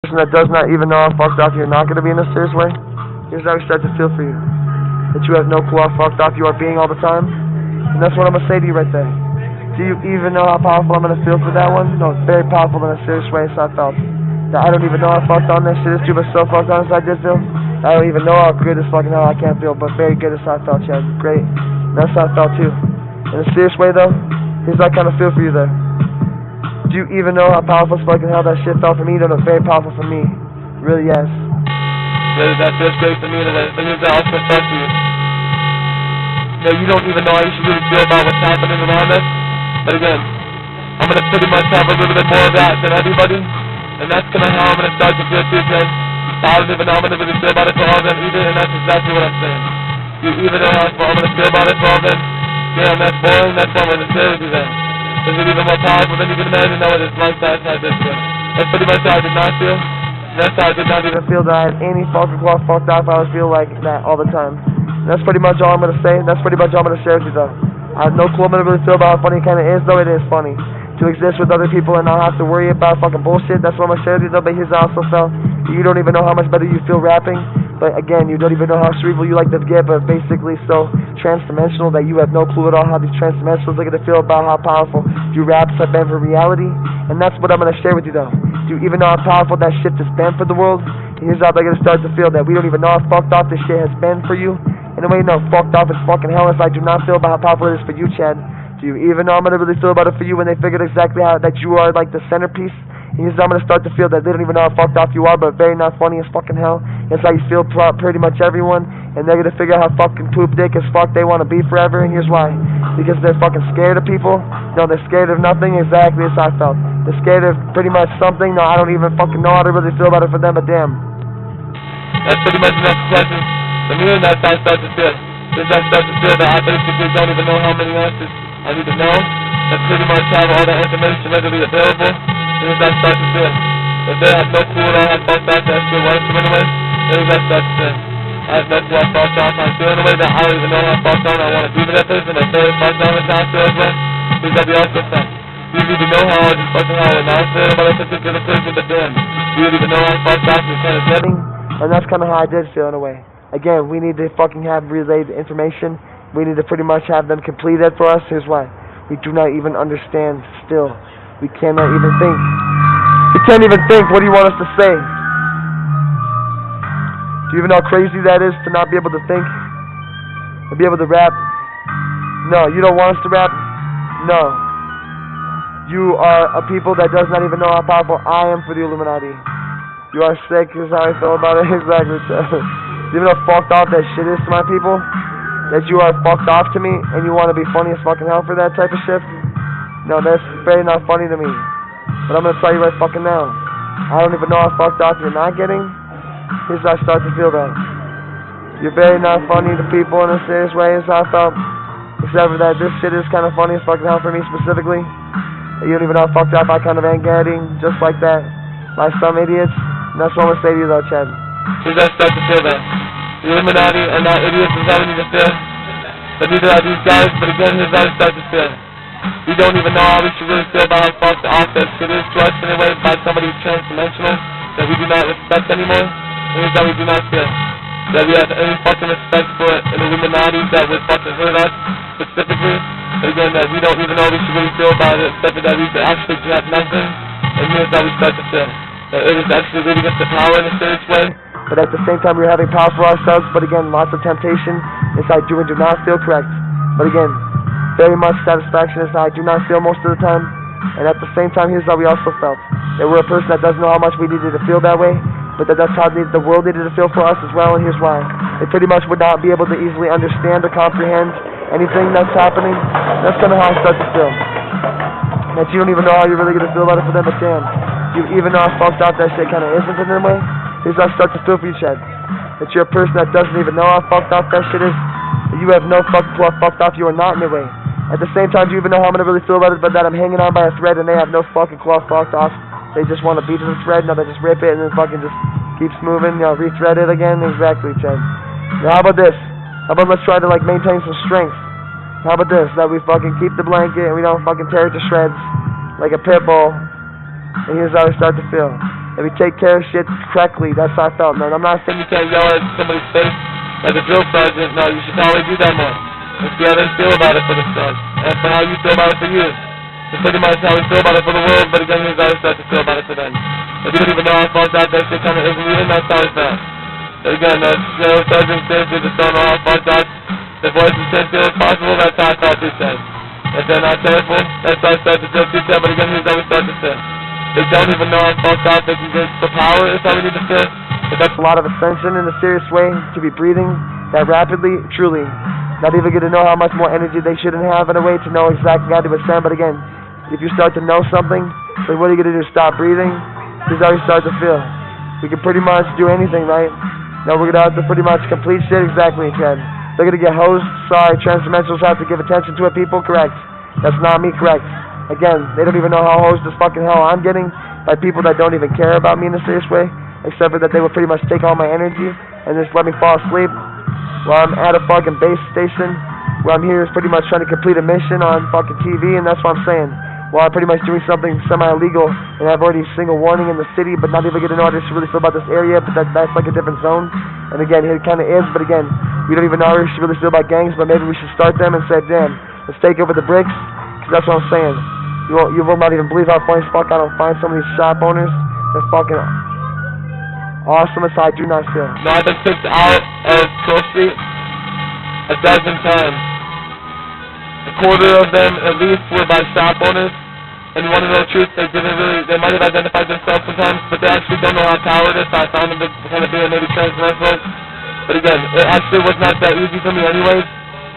Person that does not even know how fucked off you're not going to be in a serious way, here's how we start to feel for you. That you have no clue how fucked off you are being all the time. And that's what I'm going to say to you right there. Do you even know how powerful I'm going to feel for that one? No, it's very powerful in a serious way, so I felt. That I don't even know how fucked on this shit is too, but so fucked on as I did feel. I don't even know how good as fucking hell I can't feel, but very good as I felt, Chad. Great. And that's how I felt too. In a serious way though, here's how I kind of feel for you there. Do you even know how powerful as fucking hell that shit felt for me? No, it's very powerful for me. Really, yes. That feels great for me, and that also felt for you. You don't even know how you should really feel about what's happening around us. But again, I'm going to pretty much have a little bit more of that than everybody. And that's kind of how I'm going to start to feel too, Ken. I don't even know how I'm going to really feel about it for all of them either, and that's exactly what I'm saying. You even know how I'm going to feel about it for all of them? Damn, that's boring, that's what I'm going to say with you then. Is it even more powerful than you can imagine? No, it is like that, I did feel. That's pretty much how I did not feel. That's how I did not even feel that I had any fucking fucked off. I would feel like that all the time. And that's pretty much all I'm going to say. That's pretty much all I'm going to share with you though. I have no clue I'm going to really feel about how funny it kind of is, though it is funny. To exist with other people and not have to worry about fucking bullshit, that's what I'm going to share with you though. But here's how I also felt. You don't even know how much better you feel rapping. But again, you don't even know how cerebral you like to get, but basically so transdimensional that you have no clue at all how these transdimensionals are going to feel about how powerful your raps have been for reality. And that's what I'm going to share with you though. Do you even know how powerful that shit has been for the world? And here's how they're going to start to feel that we don't even know how fucked off this shit has been for you. In a way, no, fucked off as fucking hell as I do not feel about how powerful it is for you, Chad. Do you even know I'm going to really feel about it for you when they figured exactly how that you are like the centerpiece? And here's how I'm going to start to feel that they don't even know how fucked off you are, but very not funny as fucking hell. It's how you feel pretty much everyone, and they're going to figure out how fucking poop dick as fuck they want to be forever, and here's why. Because they're fucking scared of people. No, they're scared of nothing, exactly as I felt. They're scared of pretty much something. No, I don't even fucking know how to really feel about it for them, but damn. That's pretty much enough questions. For me, and that's how I start to feel. Since I start to feel that I basically don't even know how many answers I need to know. That's pretty much have all the information readily available. Since I start to feel. If they have no clue at all how fucked off that shit was in a way, then I start to feel. I have no clue how fucked off I'm feeling in a way that I don't even know how fucked on I want to be to that person. If they're fucked off as I feel as well, please that'd be also fun. You need to know how I just fucking how I now feel about a particular person, but then you don't even know how fucked off you're kind of getting. And that's kind of how I did feel in a way. Again, we need to fucking have relayed information. We need to pretty much have them complete it for us. Here's why. We do not even understand still. We cannot even think. We can't even think. What do you want us to say? Do you even know how crazy that is to not be able to think? To be able to rap? No, you don't want us to rap? No. You are a people that does not even know how powerful I am for the Illuminati. You are sick is how I feel about it. Exactly. Do you even know how fucked off that shit is to my people? That you are fucked off to me and you want to be funny as fucking hell for that type of shit? No, that's very not funny to me. But I'm going to tell you right fucking now. I don't even know how fucked off you're not getting. Here's how I start to feel that. You're very not funny to people in a serious way as I felt. Except for that this shit is kind of funny as fucking hell for me specifically. You don't even know how fucked up I kind of am getting. Just like that. By some idiots. And that's what I'm going to say to you though, Chad. Here's how I start to feel that. The Illuminati are not idiots as I need to feel. But neither are these guys, but again, here's how I start to feel. We don't even know how we should really feel about how fucked off that shit is to us anyway by somebody who's transdimensional that we do not respect anymore. And here's how we do not feel. That we have any fucking respect for an Illuminati that would fucking hurt us specifically. But again, that we don't even know how we should really feel about it, except for that we actually have nothing. And here's how we start to feel. That it is actually leading us to power in a serious way. But at the same time, we're having power for ourselves. But again, lots of temptation is how I do and do not feel correct. But again, very much satisfaction is how I do not feel most of the time. And at the same time, here's how we also felt. That we're a person that doesn't know how much we needed to feel that way. But that's how the world needed to feel for us as well. And here's why. They pretty much would not be able to easily understand or comprehend anything that's happening. That's kind of how I start to feel. That you don't even know how you're really going to feel about it for them. But damn, you even know how fucked up that shit kind of isn't in a way. Here's how I start to feel for you, Chad. That you're a person that doesn't even know how fucked off that shit is. That you have no fucking clue how fucked off you are not in a way. At the same time, do you even know how I'm going to really feel about it, but that I'm hanging on by a thread and they have no fucking clue how fucked off. They just want to beat the thread, no, they just rip it and then fucking just keeps moving, you know, rethread it again. Exactly, Chad. Now, how about this? How about let's try to, like, maintain some strength? How about this? That we fucking keep the blanket and we don't fucking tear it to shreds like a pit bull. And here's how we start to feel. If we take care of shit correctly, that's how I felt, man. I'm not saying You can't yell at somebody's face like a drill sergeant. No, you should probably do that more. And see how they feel about it for themselves. And for how you feel about it for you. It's pretty much how we feel about it for the world, but again, here's how we start to feel about it for them. If you don't even know how fucked out that shit kind of is, even that's how we felt. But again, the drill sergeant seriously just don't know how fucked out their voices can't feel as possible. That's how I felt too, said. If they're not careful, that's how I start to feel too, said. But again, here's how we start to feel. They don't even know how fucked out they can get the power is how we need to feel. But that's a lot of ascension in a serious way, to be breathing that rapidly, truly. Not even get to know how much more energy they shouldn't have in a way to know exactly how to ascend. But again, if you start to know something, then what are you going to do? Stop breathing? This is how you start to feel. We can pretty much do anything, right? No, we're going to have to pretty much complete shit. Exactly, Chad. They're going to get hosed. Sorry, transdimensionals have to give attention to it, people. Correct. That's not me, correct. Again, they don't even know how hosed as fucking hell I'm getting by people that don't even care about me in a serious way, except for that they will pretty much take all my energy and just let me fall asleep while I'm at a fucking base station where I'm here is pretty much trying to complete a mission on fucking TV, and that's what I'm saying. While I'm pretty much doing something semi-illegal, and I've already single warning in the city, but not even getting to know how to really feel about this area, but that's like a different zone. And again, it kind of is, but again, we don't even know how we should really feel about gangs, but maybe we should start them and say, damn, let's take over the bricks, because that's what I'm saying. You will not even believe how funny as fuck I don't find some of these shop owners. They're fucking awesome as I do not feel. No, I've been kicked out of Crow Street a dozen times. A quarter of them, at least, were by shop owners. And you want to know the truth, they might have identified themselves sometimes, but they actually don't know how cowardice. I found them to kind of be maybe transdimensional. But again, it actually was not that easy for me anyways.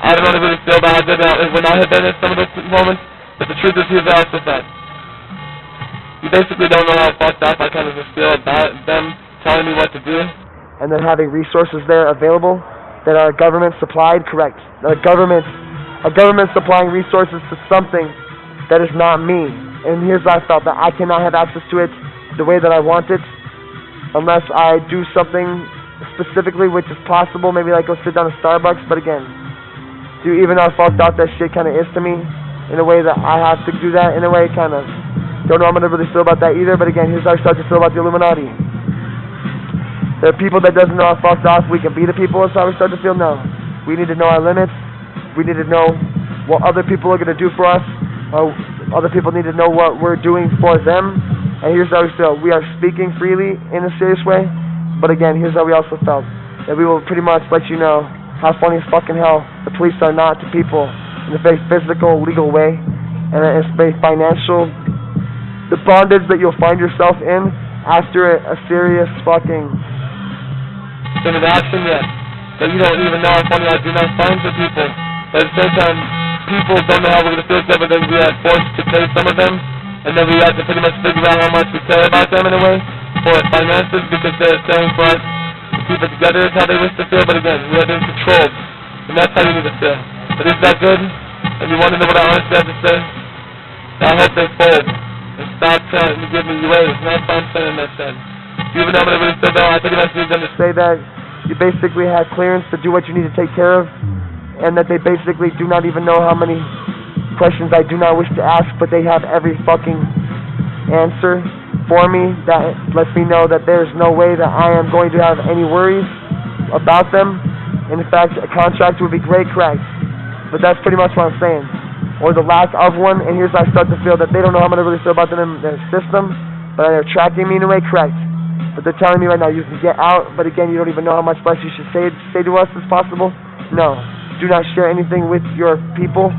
I don't know how to really feel about how good it would not have been in some of those moments. But the truth is, here's what I also said. You basically don't know how fucked up I kind of just feel about them telling me what to do. And then having resources there available that are government supplied, correct. A government supplying resources to something that is not me. And here's what I felt, that I cannot have access to it the way that I want it unless I do something specifically, which is possible, maybe like go sit down at Starbucks. But again, do you even know how fucked up that shit kind of is to me? In a way that I have to do that, in a way, kind of. Don't know how I'm going to really feel about that either, but again, here's how I start to feel about the Illuminati. There are people that doesn't know how fucked off we can be to people, that's how we start to feel. No. We need to know our limits. We need to know what other people are going to do for us. Other people need to know what we're doing for them. And here's how we feel. We are speaking freely in a serious way, but again, here's how we also felt. That we will pretty much let you know how funny as fucking hell the police are not to people in a very physical, legal way, and it's very financial. The bondage that you'll find yourself in after a serious fucking interaction, yes. That you don't even know how funny I do not find for people. But at the same time, people don't know how we're going to feel together, then we are forced to pay some of them, and then we have to pretty much figure out how much we care about them in a way, for finances, because they're saying for us to keep it together is how they wish to feel, but again, we are being controlled, and that's how you need to feel. But is that good? And you want to know what I honestly have to say? I hope they fold and stop trying to give me ways. And that's what I'm saying that said. Do you even know what I really said though? I pretty much need them to say that you basically have clearance to do what you need to take care of, and that they basically do not even know how many questions I do not wish to ask, but they have every fucking answer for me that lets me know that there's no way that I am going to have any worries about them. And in fact, a contract would be great, correct. But that's pretty much what I'm saying. Or the lack of one, and here's how I start to feel that they don't know how I'm going to really feel about them in their system, but they're tracking me in a way, correct. But they're telling me right now, you can get out, but again, you don't even know how much less you should say to us as possible. No. Do not share anything with your people.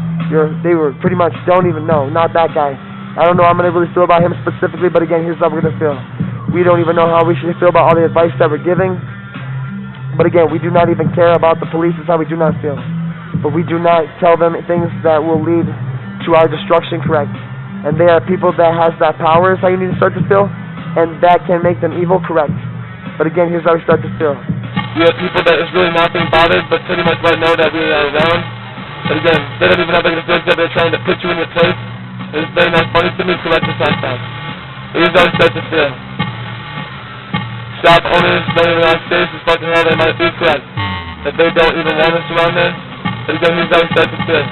They were pretty much don't even know. Not that guy. I don't know how I'm going to really feel about him specifically, but again, here's how we're going to feel. We don't even know how we should feel about all the advice that we're giving. But again, we do not even care about the police, is how we do not feel. But we do not tell them things that will lead to our destruction, correct. And they are people that has that power, is how you need to start to feel. And that can make them evil, correct. But again, here's how we start to feel. We have people that is really not being bothered, but pretty much right now that we are around. But again, they don't even have anything to feel that they're trying to put you in your place. And it's very not funny to me, correct this lifestyle. But here's how we start to feel. Shop owners don't even know how serious as fucking hell they might be, correct. That they don't even want us around there. But again, here's how we start to feel.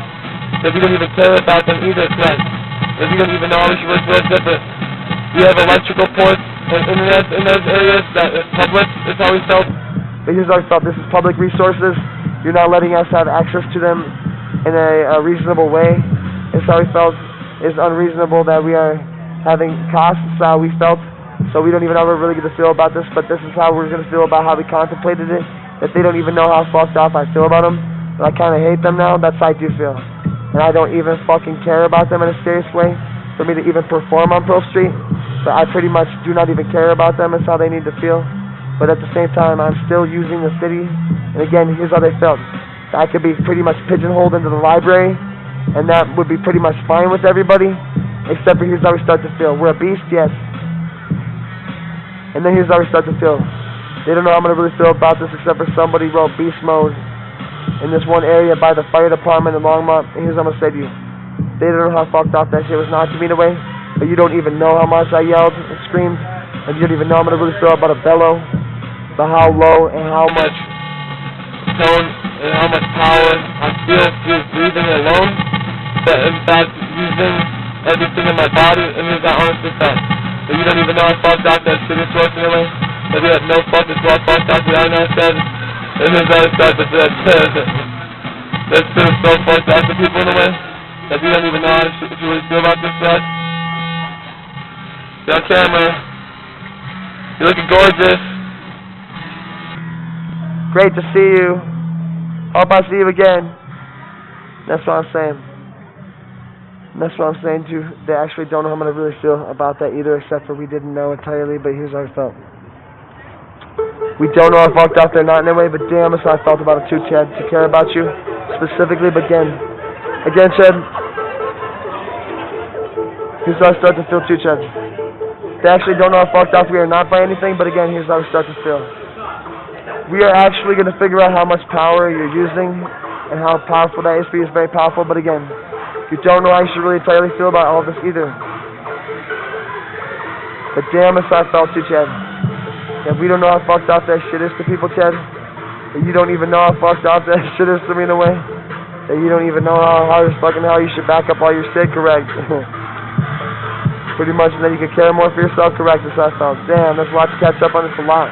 That we don't even care about them either, correct. That we don't even know how we should really feel different. We have electrical ports in those areas that it's public, it's how we felt. But here's how we felt. This is public resources. You're not letting us have access to them in a reasonable way. It's how we felt. It's unreasonable that we are having costs. It's how we felt. So we don't even ever really get to feel about this, but this is how we're going to feel about how we contemplated it. That they don't even know how fucked up I feel about them. And I kind of hate them now. That's how I do feel. And I don't even fucking care about them in a serious way for me to even perform on Pearl Street. But I pretty much do not even care about them. It's how they need to feel. But at the same time, I'm still using the city. And again, here's how they felt. I could be pretty much pigeonholed into the library, and that would be pretty much fine with everybody. Except for here's how we start to feel. We're a beast, yes. And then here's how we start to feel. They don't know how I'm going to really feel about this except for somebody wrote beast mode in this one area by the fire department in Longmont. And here's what I'm going to say to you. They don't know how fucked up that shit was not to me in a way, but you don't even know how much I yelled and screamed, and you don't even know I'm going to really feel about a bellow, about how low and how much tone and how much power I feel through breathing alone, but in fact using everything in my body, and here's that honest with that. But you don't even know how fucked up that shit is worth anyway. That we have no fucking clue how fucked up we are now, said. And here's how it starts to say that shit is so fucked up to people in a way that we don't even know how to really feel about this stuff. You're on camera. You're looking gorgeous. Great to see you. Hope I see you again. That's what I'm saying. That's what I'm saying too. They actually don't know how I'm gonna really feel about that either, except for we didn't know entirely, but here's how I felt. We don't know how fucked up they're not in a way, but damn, that's how I felt about it too, Chad, to care about you specifically. But again, Chad, here's how I start to feel too, Chad. They actually don't know how fucked up we are not by anything, but again, here's how I start to feel. We are actually going to figure out how much power you're using and how powerful that is for you. It's very powerful, but again, you don't know how you should really entirely feel about all this either. But damn, that's how I felt too, Chad. And we don't know how fucked up that shit is to people, Chad. And you don't even know how fucked up that shit is to me in a way. That you don't even know how hard as fucking hell you should back up all your shit, correct. Pretty much, and then you can care more for yourself, correct. That's how I felt. Damn, that's a lot to catch up on. It's a lot.